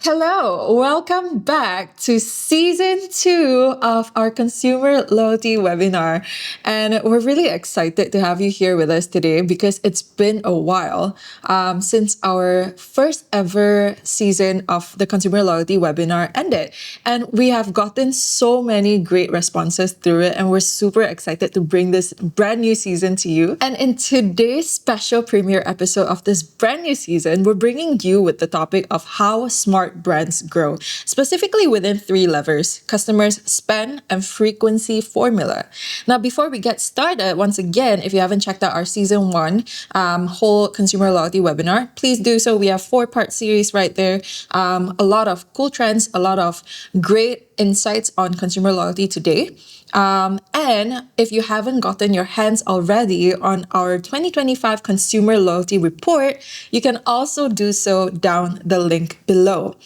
Hello, welcome back to season 2 of our consumer loyalty webinar. And we're really excited to have you here with us today because it's been a while since our first ever season of the consumer loyalty webinar ended. And we have gotten so many great responses through it, and we're super excited to bring this brand new season to you. And in today's special premiere episode of this brand new season, we're bringing you with the topic of how smart brands grow, specifically within 3 levers: customers, spend, and frequency formula. Now, before we get started, once again, if you haven't checked out our season 1 whole consumer loyalty webinar, please do so. We have 4-part series right there. A lot of cool trends, a lot of great insights on consumer loyalty today. And if you haven't gotten your hands already on our 2025 Consumer Loyalty Report, you can also do so down the link below.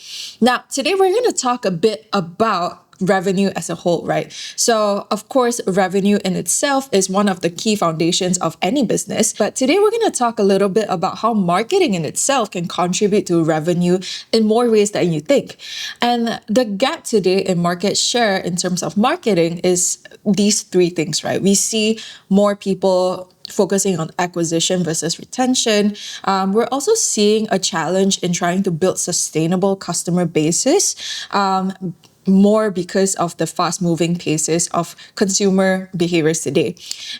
Now, today we're going to talk a bit about revenue as a whole, right? So, of course, revenue in itself is one of the key foundations of any business. But today we're going to talk a little bit about how marketing in itself can contribute to revenue in more ways than you think. And the gap today in market share in terms of marketing is these 3 things, right? We see more people focusing on acquisition versus retention. We're also seeing a challenge in trying to build sustainable customer bases. More because of the fast-moving paces of consumer behaviors today.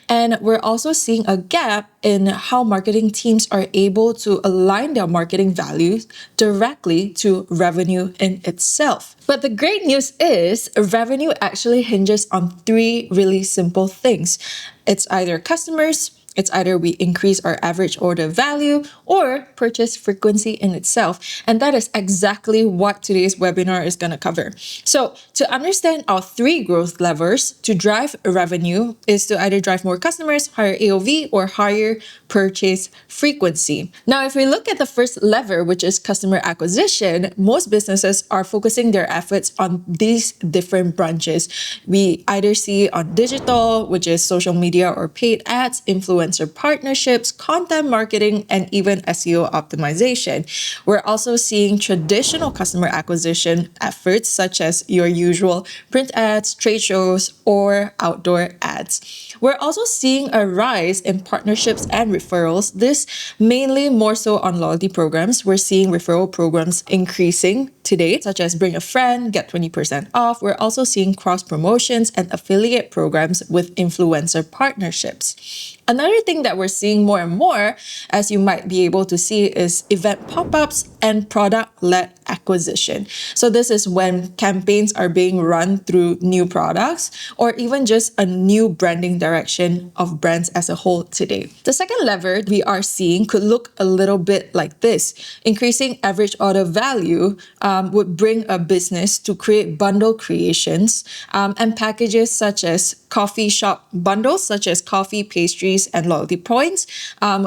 And we're also seeing a gap in how marketing teams are able to align their marketing values directly to revenue in itself. But the great news is revenue actually hinges on 3 really simple things. It's either customers, it's either we increase our average order value, or purchase frequency in itself. And that is exactly what today's webinar is going to cover. So to understand our 3 growth levers to drive revenue is to either drive more customers, higher AOV, or higher purchase frequency. Now, if we look at the first lever, which is customer acquisition, most businesses are focusing their efforts on these different branches. We either see on digital, which is social media or paid ads, influencer partnerships, content marketing, and even SEO optimization. We're also seeing traditional customer acquisition efforts such as your usual print ads, trade shows, or outdoor ads. We're also seeing a rise in partnerships and referrals. This mainly more so on loyalty programs. We're seeing referral programs increasing today, such as bring a friend, get 20% off. We're also seeing cross promotions and affiliate programs with influencer partnerships. Another thing that we're seeing more and more, as you might be able to see, is event pop-ups and product-led acquisition. So this is when campaigns are being run through new products or even just a new branding direction of brands as a whole today. The second lever we are seeing could look a little bit like this. Increasing average order value would bring a business to create bundle creations and packages such as coffee shop bundles, such as coffee, pastries, and loyalty points.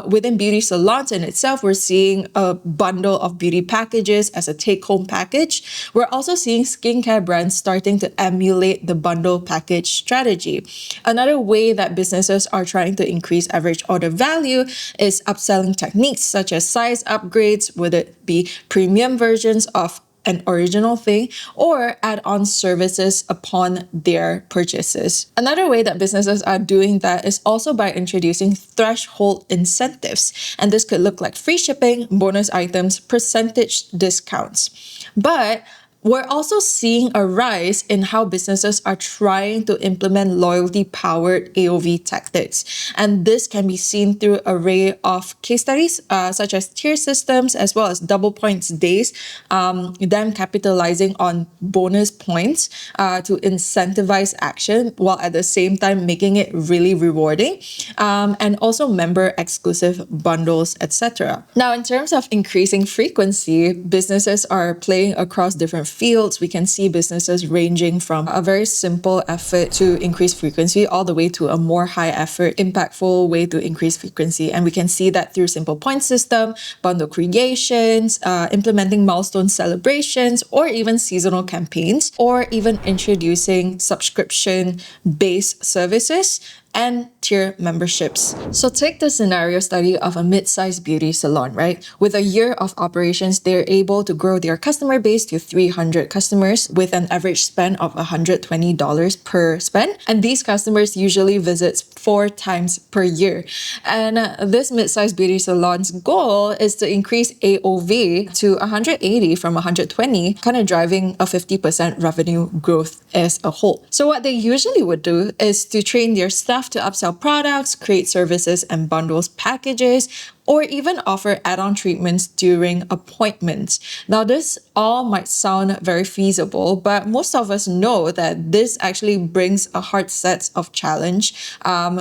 Within beauty salons in itself, we're seeing a bundle of beauty packages as a take-home package. We're also seeing skincare brands starting to emulate the bundle package strategy. Another way that businesses are trying to increase average order value is upselling techniques such as size upgrades, whether it be premium versions of an original thing, or add-on services upon their purchases. Another way that businesses are doing that is also by introducing threshold incentives. And this could look like free shipping, bonus items, percentage discounts. But we're also seeing a rise in how businesses are trying to implement loyalty-powered AOV tactics. And this can be seen through an array of case studies, such as tier systems, as well as double points days, them capitalizing on bonus points to incentivize action, while at the same time making it really rewarding, and also member-exclusive bundles, etc. Now, in terms of increasing frequency, businesses are playing across different fields. We can see businesses ranging from a very simple effort to increase frequency all the way to a more high effort, impactful way to increase frequency. And we can see that through simple point system, bundle creations, implementing milestone celebrations, or even seasonal campaigns, or even introducing subscription-based services and tier memberships. So take the scenario study of a mid-sized beauty salon, right? With a year of operations, they're able to grow their customer base to 300 customers with an average spend of $120 per spend. And these customers usually visit 4 times per year. And this mid-sized beauty salon's goal is to increase AOV to 180 from 120, kind of driving a 50% revenue growth as a whole. So what they usually would do is to train their staff to upsell products, create services and bundles packages, or even offer add-on treatments during appointments. Now, this all might sound very feasible, but most of us know that this actually brings a hard set of challenge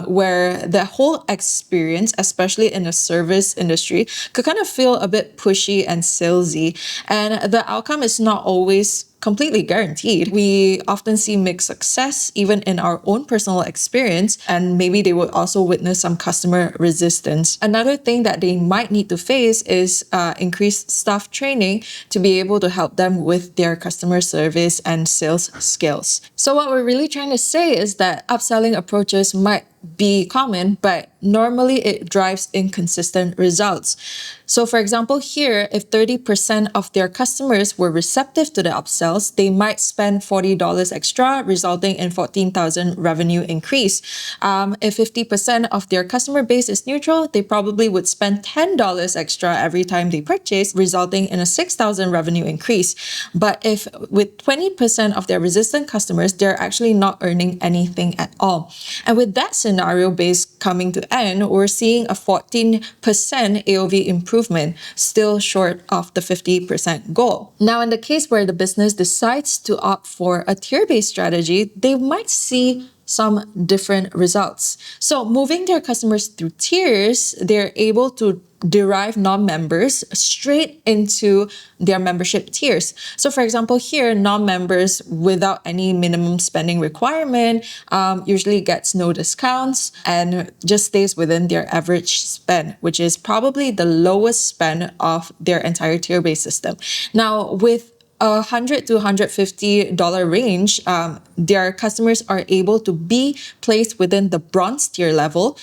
where the whole experience, especially in the service industry, could kind of feel a bit pushy and salesy. And the outcome is not always completely guaranteed. We often see mixed success even in our own personal experience, and maybe they will also witness some customer resistance. Another thing that they might need to face is increased staff training to be able to help them with their customer service and sales skills. So what we're really trying to say is that upselling approaches might be common, but normally it drives inconsistent results. So for example, here, if 30% of their customers were receptive to the upsells, they might spend $40 extra, resulting in 14,000 revenue increase. If 50% of their customer base is neutral, they probably would spend $10 extra every time they purchase, resulting in a 6,000 revenue increase. But if with 20% of their resistant customers, they're actually not earning anything at all. And with that scenario base coming to end, we're seeing a 14% AOV improvement, still short of the 50% goal. Now, in the case where the business decides to opt for a tier-based strategy, they might see some different results. So moving their customers through tiers, they're able to derive non-members straight into their membership tiers. So for example, here, non-members without any minimum spending requirement usually gets no discounts and just stays within their average spend, which is probably the lowest spend of their entire tier-based system. Now, with $100 to $150 range, their customers are able to be placed within the bronze tier level,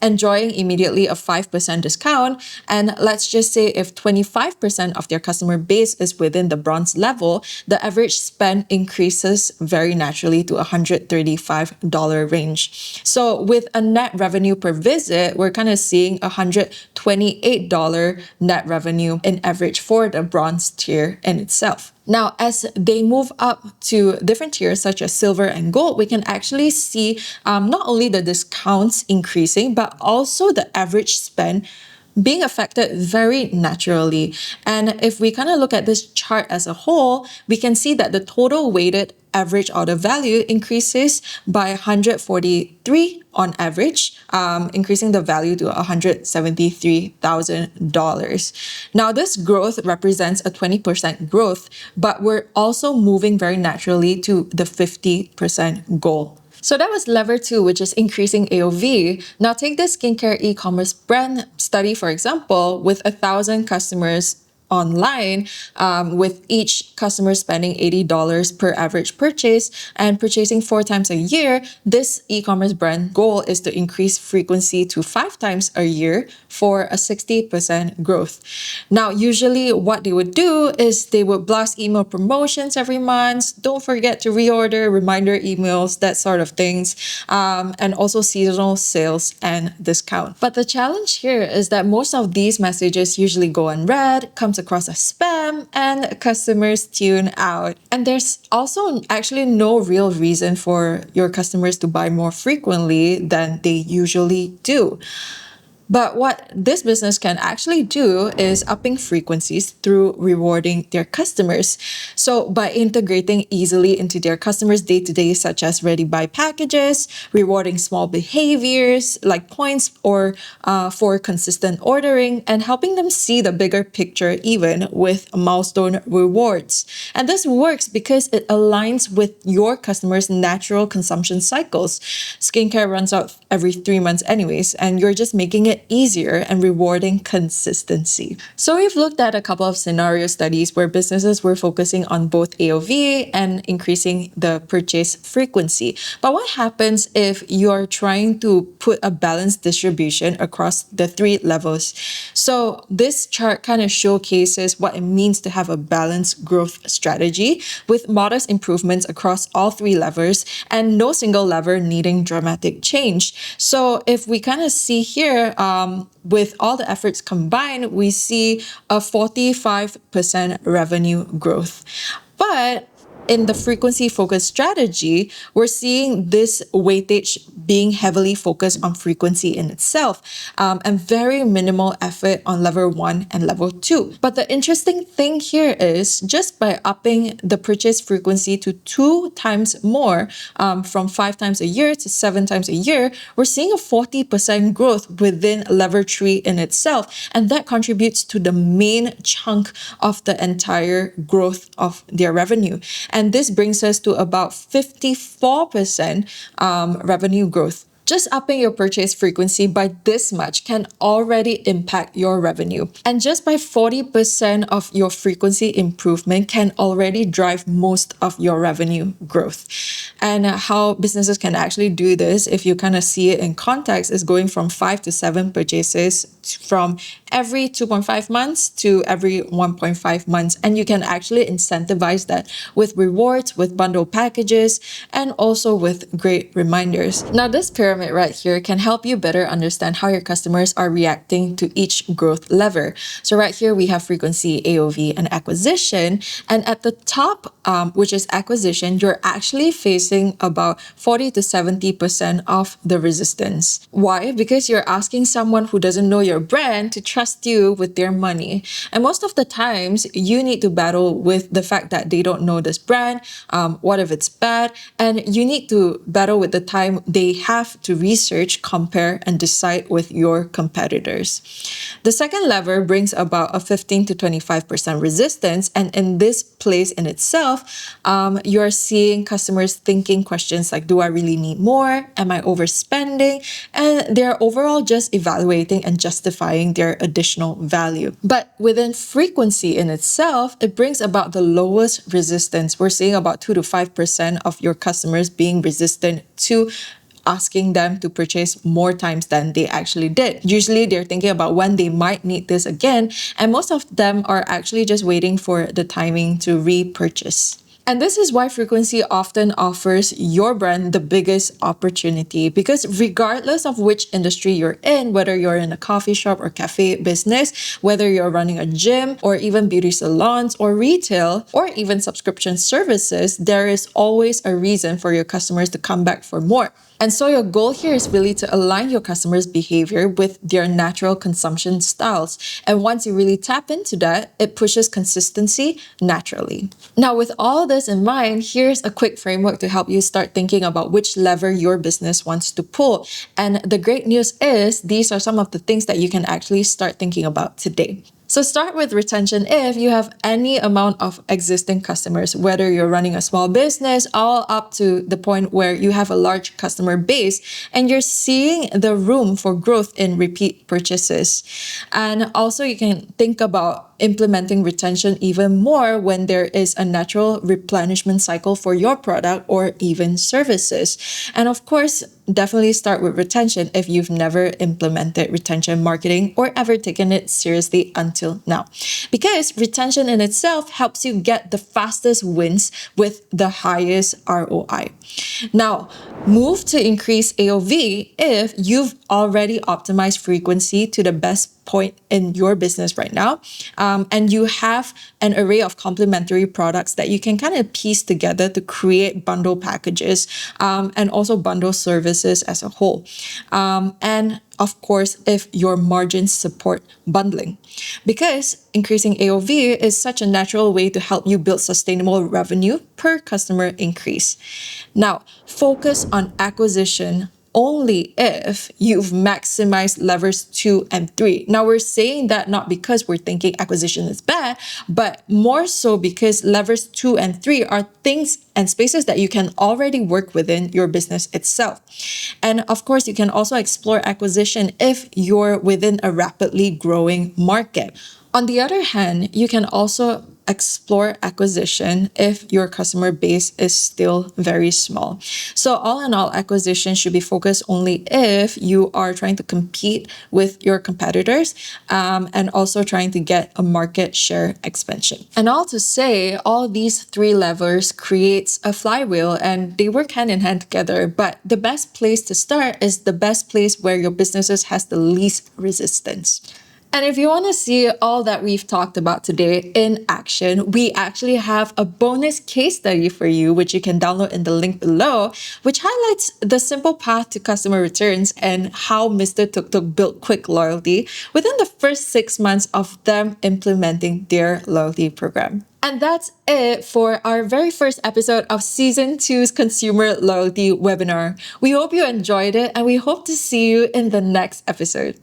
enjoying immediately a 5% discount. And let's just say if 25% of their customer base is within the bronze level, the average spend increases very naturally to $135 range. So with a net revenue per visit, we're kind of seeing $128 net revenue in average for the bronze tier in itself. Now, as they move up to different tiers such as silver and gold, we can actually see not only the discounts increasing, but also the average spend being affected very naturally. And if we kind of look at this chart as a whole, we can see that the total weighted average order value increases by 143 on average, increasing the value to $173,000. Now, this growth represents a 20% growth, but we're also moving very naturally to the 50% goal. So that was lever 2, which is increasing AOV. Now take this skincare e-commerce brand study, for example, with 1,000 customers online, with each customer spending $80 per average purchase and purchasing 4 times a year. This e-commerce brand goal is to increase frequency to 5 times a year for a 60% growth. Now, usually what they would do is they would blast email promotions every month. Don't forget to reorder, reminder emails, that sort of things, and also seasonal sales and discount. But the challenge here is that most of these messages usually go unread, comes across as spam, and customers tune out. And there's also actually no real reason for your customers to buy more frequently than they usually do. But what this business can actually do is upping frequencies through rewarding their customers. So by integrating easily into their customers' day-to-day, such as ready buy packages, rewarding small behaviors like points or for consistent ordering, and helping them see the bigger picture even with milestone rewards. And this works because it aligns with your customers' natural consumption cycles. Skincare runs out every 3 months anyways, and you're just making it it easier and rewarding consistency. So we've looked at a couple of scenario studies where businesses were focusing on both AOV and increasing the purchase frequency. But what happens if you're trying to put a balanced distribution across the three levels? So this chart kind of showcases what it means to have a balanced growth strategy with modest improvements across all three levers and no single lever needing dramatic change. So if we kind of see here, with all the efforts combined, we see a 45% revenue growth. But in the frequency focused strategy, we're seeing this weightage being heavily focused on frequency in itself, and very minimal effort on level 1 and level 2. But the interesting thing here is just by upping the purchase frequency to 2 times more, from 5 times a year to 7 times a year, we're seeing a 40% growth within level 3 in itself. And that contributes to the main chunk of the entire growth of their revenue. And this brings us to about 54% revenue growth. Just upping your purchase frequency by this much can already impact your revenue. And just by 40% of your frequency improvement can already drive most of your revenue growth. And how businesses can actually do this, if you kind of see it in context, is going from 5 to 7 purchases from every 2.5 months to every 1.5 months. And you can actually incentivize that with rewards, with bundle packages, and also with great reminders. Now, this pyramid right here can help you better understand how your customers are reacting to each growth lever. So right here, we have frequency, AOV, and acquisition. And at the top, which is acquisition, you're actually facing about 40 to 70% of the resistance. Why? Because you're asking someone who doesn't know your brand to trust you with their money. And most of the times, you need to battle with the fact that they don't know this brand, what if it's bad, and you need to battle with the time they have to research, compare, and decide with your competitors. The second lever brings about a 15 to 25% resistance, and in this place in itself, you're seeing customers thinking questions like, do I really need more? Am I overspending? And they're overall just evaluating and justifying their additional value. But within frequency in itself, it brings about the lowest resistance. We're seeing about 2 to 5% of your customers being resistant to asking them to purchase more times than they actually did. Usually they're thinking about when they might need this again, and most of them are actually just waiting for the timing to repurchase. And this is why frequency often offers your brand the biggest opportunity, because regardless of which industry you're in, whether you're in a coffee shop or cafe business, whether you're running a gym or even beauty salons or retail or even subscription services, there is always a reason for your customers to come back for more. And so your goal here is really to align your customers' behavior with their natural consumption styles. And once you really tap into that, it pushes consistency naturally. Now, with all this in mind, here's a quick framework to help you start thinking about which lever your business wants to pull. And the great news is these are some of the things that you can actually start thinking about today. So start with retention if you have any amount of existing customers, whether you're running a small business, all up to the point where you have a large customer base and you're seeing the room for growth in repeat purchases. And also you can think about implementing retention even more when there is a natural replenishment cycle for your product or even services. And of course, definitely start with retention if you've never implemented retention marketing or ever taken it seriously until now. Because retention in itself helps you get the fastest wins with the highest ROI. Now, move to increase AOV if you've already optimized frequency to the best point in your business right now, and you have an array of complementary products that you can kind of piece together to create bundle packages, and also bundle services as a whole. And of course, if your margins support bundling. Because increasing AOV is such a natural way to help you build sustainable revenue per customer increase. Now, focus on acquisition only if you've maximized levers 2 and 3. Now, we're saying that not because we're thinking acquisition is bad, but more so because levers 2 and 3 are things and spaces that you can already work within your business itself. And of course, you can also explore acquisition if you're within a rapidly growing market. On the other hand, you can also explore acquisition if your customer base is still very small. So all in all, acquisition should be focused only if you are trying to compete with your competitors and also trying to get a market share expansion. And all to say, all these three levers creates a flywheel and they work hand in hand together. But the best place to start is the best place where your businesses has the least resistance. And if you want to see all that we've talked about today in action, we actually have a bonus case study for you, which you can download in the link below, which highlights the simple path to customer returns and how Mr. Tuk Tuk built quick loyalty within the first 6 months of them implementing their loyalty program. And that's it for our very first episode of Season 2's Consumer Loyalty webinar. We hope you enjoyed it and we hope to see you in the next episode.